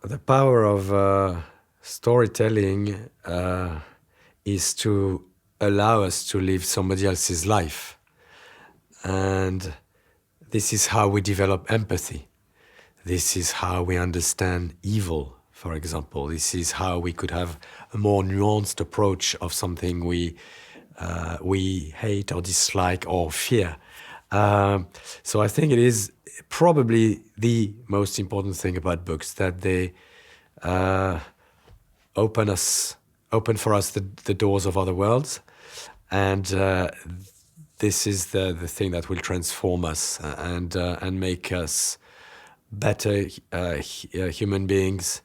The power of storytelling is to allow us to live somebody else's life. And this is how we develop empathy. This is how we understand evil, for example. This is how we could have a more nuanced approach of something we hate or dislike or fear. So I think it is probably the most important thing about books, that they open for us the doors of other worlds, and this is the thing that will transform us and make us better human beings,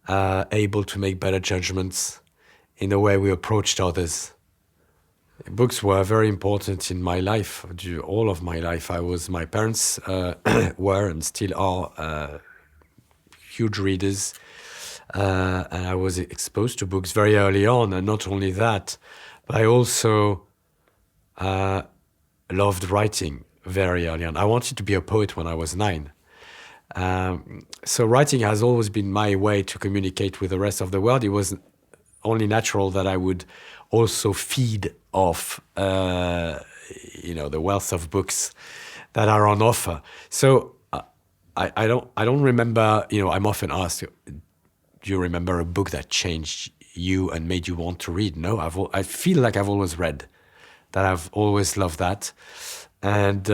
able to make better judgments in the way we approached others. Books were very important in my life, all of my life. My parents were and still are huge readers, and I was exposed to books very early on. And not only that, but I also loved writing very early on. I wanted to be a poet when I was 9. So writing has always been my way to communicate with the rest of the world. It was only natural that I would also feed off, the wealth of books that are on offer. So I don't remember. I'm often asked, do you remember a book that changed you and made you want to read? No, I feel like I've always read. That I've always loved that, and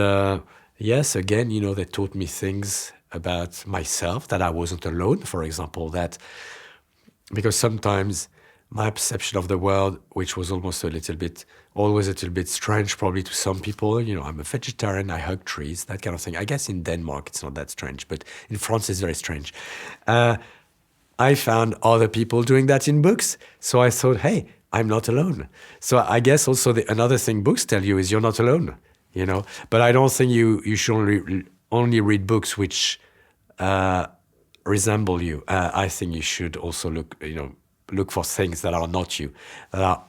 yes, again, they taught me things about myself, that I wasn't alone. For example, that because sometimes my perception of the world, which was always a little bit strange, probably to some people. I'm a vegetarian, I hug trees, that kind of thing. I guess in Denmark it's not that strange, but in France it's very strange. I found other people doing that in books, so I thought, hey, I'm not alone. So I guess also another thing books tell you is you're not alone. But I don't think you should only read books which resemble you. I think you should also look for things that are not you, that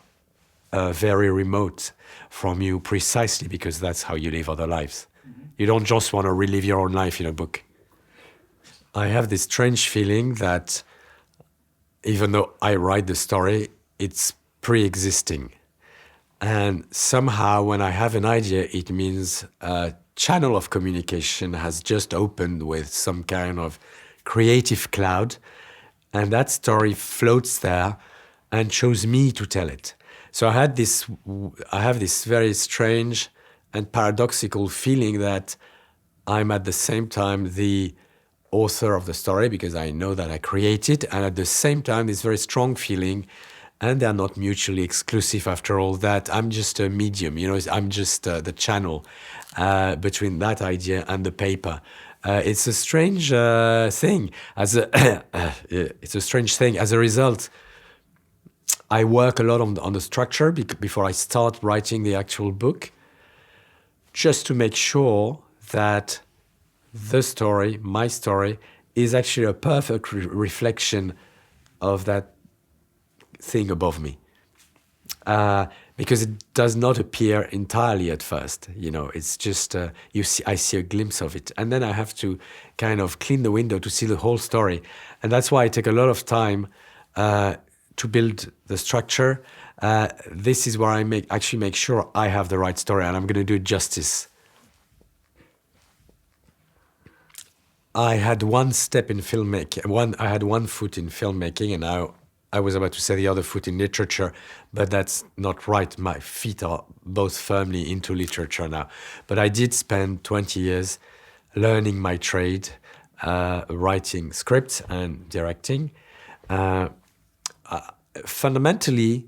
are very remote from you, precisely because that's how you live other lives. Mm-hmm. You don't just want to relive your own life in a book. I have this strange feeling that even though I write the story, it's pre-existing. And somehow when I have an idea, it means a channel of communication has just opened with some kind of creative cloud, and that story floats there and chose me to tell it. So I have this very strange and paradoxical feeling that I'm at the same time the author of the story, because I know that I create it, and at the same time this very strong feeling, and they're not mutually exclusive after all, that I'm just a medium, I'm just the channel between that idea and the paper. It's a strange thing. It's a strange thing. As a result, I work a lot on the structure before I start writing the actual book, just to make sure that the story, my story, is actually a perfect reflection of that thing above me. Because it does not appear entirely at first. It's just I see a glimpse of it, and then I have to kind of clean the window to see the whole story, and that's why I take a lot of time to build the structure. This is where I make sure I have the right story, and I'm going to do it justice. I had one step in filmmaking. I had one foot in filmmaking, and now I was about to say the other foot in literature, but that's not right. My feet are both firmly into literature now. But I did spend 20 years learning my trade, writing scripts and directing. Fundamentally,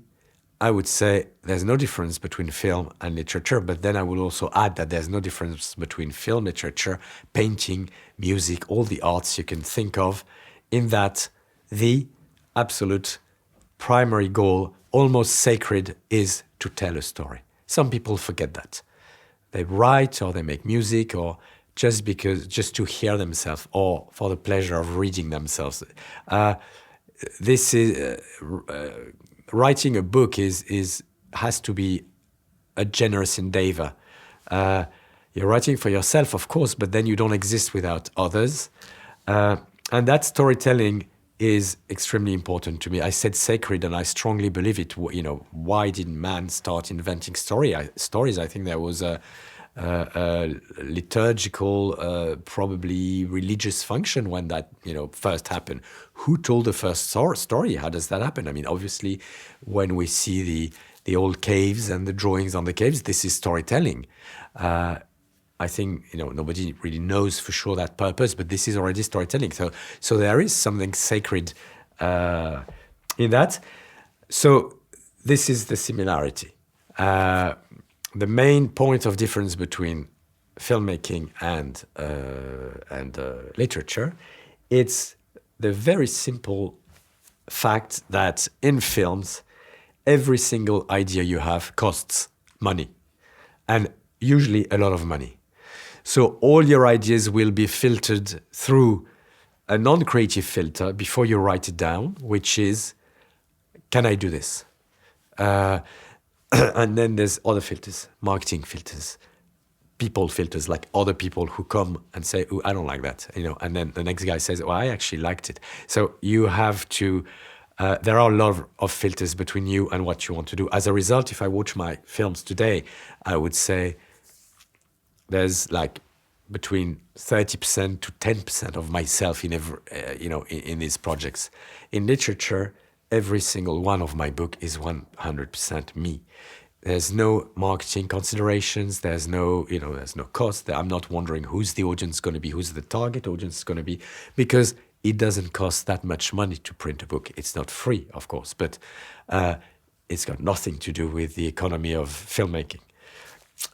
I would say there's no difference between film and literature, but then I will also add that there's no difference between film, literature, painting, music, all the arts you can think of, in that the absolute primary goal, almost sacred, is to tell a story. Some people forget that. They write or they make music, or just to hear themselves, or for the pleasure of reading themselves. This is writing a book has to be a generous endeavor. You're writing for yourself, of course, but then you don't exist without others. And that storytelling is extremely important to me. I said sacred, and I strongly believe it. Why did man start inventing stories? I think there was a liturgical, probably religious function when that first happened. Who told the first story? How does that happen? I mean, obviously, when we see the old caves and the drawings on the caves, this is storytelling. I think nobody really knows for sure that purpose, but this is already storytelling. So there is something sacred in that. So this is the similarity. The main point of difference between filmmaking and literature, it's the very simple fact that in films, every single idea you have costs money, and usually a lot of money. So all your ideas will be filtered through a non-creative filter before you write it down, which is, can I do this? And then there's other filters, marketing filters, people filters, like other people who come and say, oh, I don't like that, and then the next guy says, oh, I actually liked it. So you have to, there are a lot of filters between you and what you want to do. As a result, if I watch my films today, I would say there's like between 30% to 10% of myself in every, in these projects. In literature, every single one of my book is 100% me. There's no marketing considerations. There's no, there's no cost. I'm not wondering who's the audience going to be, who's the target audience going to be, because it doesn't cost that much money to print a book. It's not free, of course, but it's got nothing to do with the economy of filmmaking.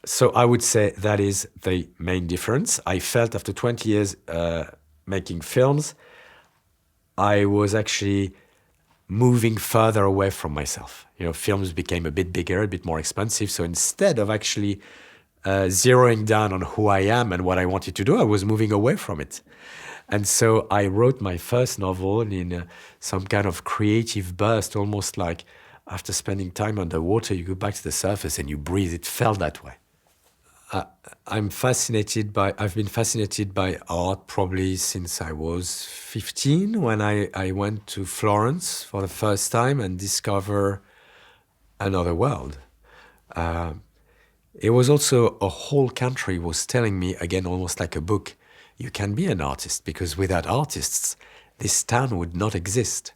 So I would say that is the main difference. I felt after 20 years making films, I was actually moving further away from myself. Films became a bit bigger, a bit more expensive. So instead of actually zeroing down on who I am and what I wanted to do, I was moving away from it. And so I wrote my first novel in some kind of creative burst, almost like after spending time underwater, you go back to the surface and you breathe. It felt that way. I've been fascinated by art probably since I was 15, when I went to Florence for the first time and discover another world. It was also a whole country was telling me, again, almost like a book, you can be an artist, because without artists, this town would not exist.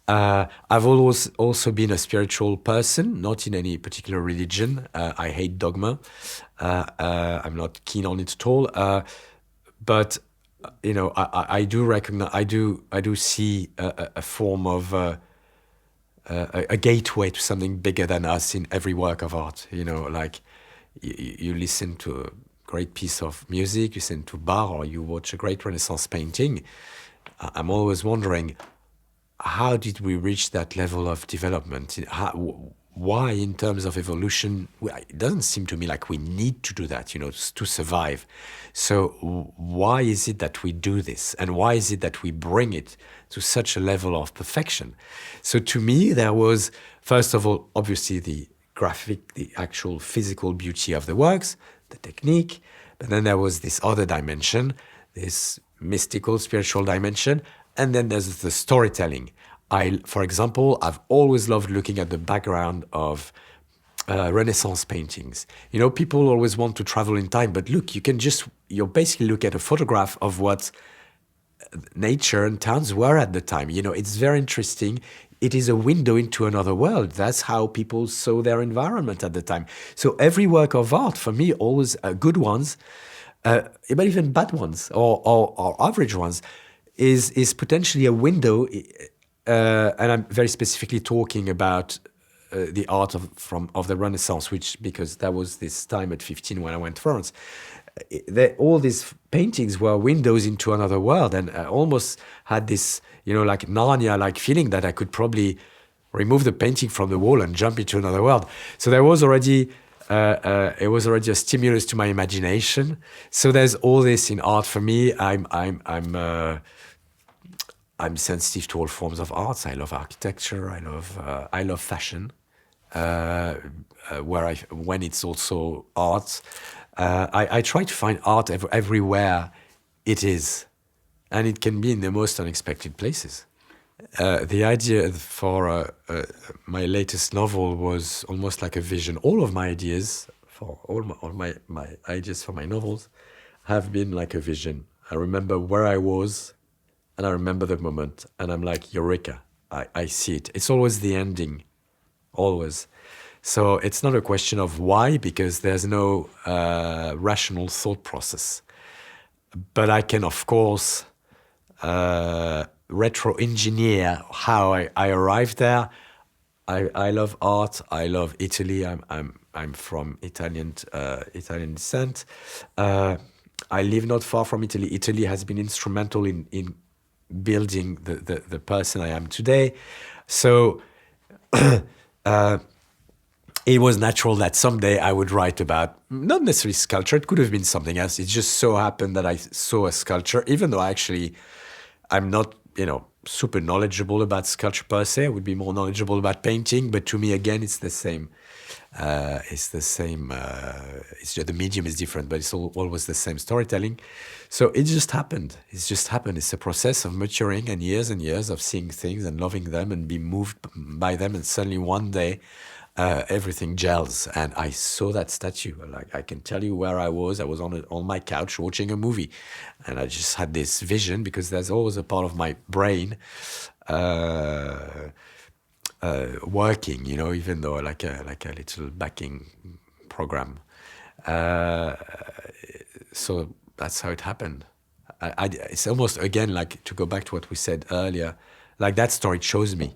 I've always also been a spiritual person, not in any particular religion. I hate dogma. I'm not keen on it at all. But I do recognize, I do see a form of a gateway to something bigger than us in every work of art. Like you listen to a great piece of music, you listen to Bach, or you watch a great Renaissance painting. I'm always wondering, how did we reach that level of development? Why, in terms of evolution, it doesn't seem to me like we need to do that, to survive. So why is it that we do this? And why is it that we bring it to such a level of perfection? So to me, there was, first of all, obviously the actual physical beauty of the works, the technique, but then there was this other dimension, this mystical, spiritual dimension, and then there's the storytelling. For example, I've always loved looking at the background of Renaissance paintings. People always want to travel in time, but look, you basically look at a photograph of what nature and towns were at the time. It's very interesting. It is a window into another world. That's how people saw their environment at the time. So every work of art, for me, always good ones, but even bad ones or average ones, is potentially a window, and I'm very specifically talking about the art of the Renaissance, because that was this time at 15 when I went to Florence. All these paintings were windows into another world, and I almost had this, like Narnia-like feeling that I could probably remove the painting from the wall and jump into another world. So there was already it was already a stimulus to my imagination. So there's all this in art for me. I'm sensitive to all forms of arts. I love architecture. I love fashion, when it's also art. I try to find art everywhere it is, and it can be in the most unexpected places. The idea for my latest novel was almost like a vision. All of my ideas, for all my ideas for my novels, have been like a vision. I remember where I was, and I remember the moment, and I'm like, Eureka! I see it. It's always the ending, always. So it's not a question of why, because there's no rational thought process. But I can, of course, retro-engineer how I arrived there. I love art. I love Italy. I'm from Italian descent. I live not far from Italy. Italy has been instrumental in building the person I am today. So it was natural that someday I would write about, not necessarily sculpture, it could have been something else. It just so happened that I saw a sculpture, even though I'm not, super knowledgeable about sculpture per se. I would be more knowledgeable about painting, but to me, again, it's the same. It's the same. It's just the medium is different, but it's always the same storytelling. So it just happened. It's just happened. It's a process of maturing and years of seeing things and loving them and being moved by them. And suddenly one day, everything gels. And I saw that statue. Like I can tell you where I was. I was on my couch watching a movie, and I just had this vision because there's always a part of my brain working, even though like a little backing program. So that's how it happened. It's almost again like to go back to what we said earlier. Like that story chose me.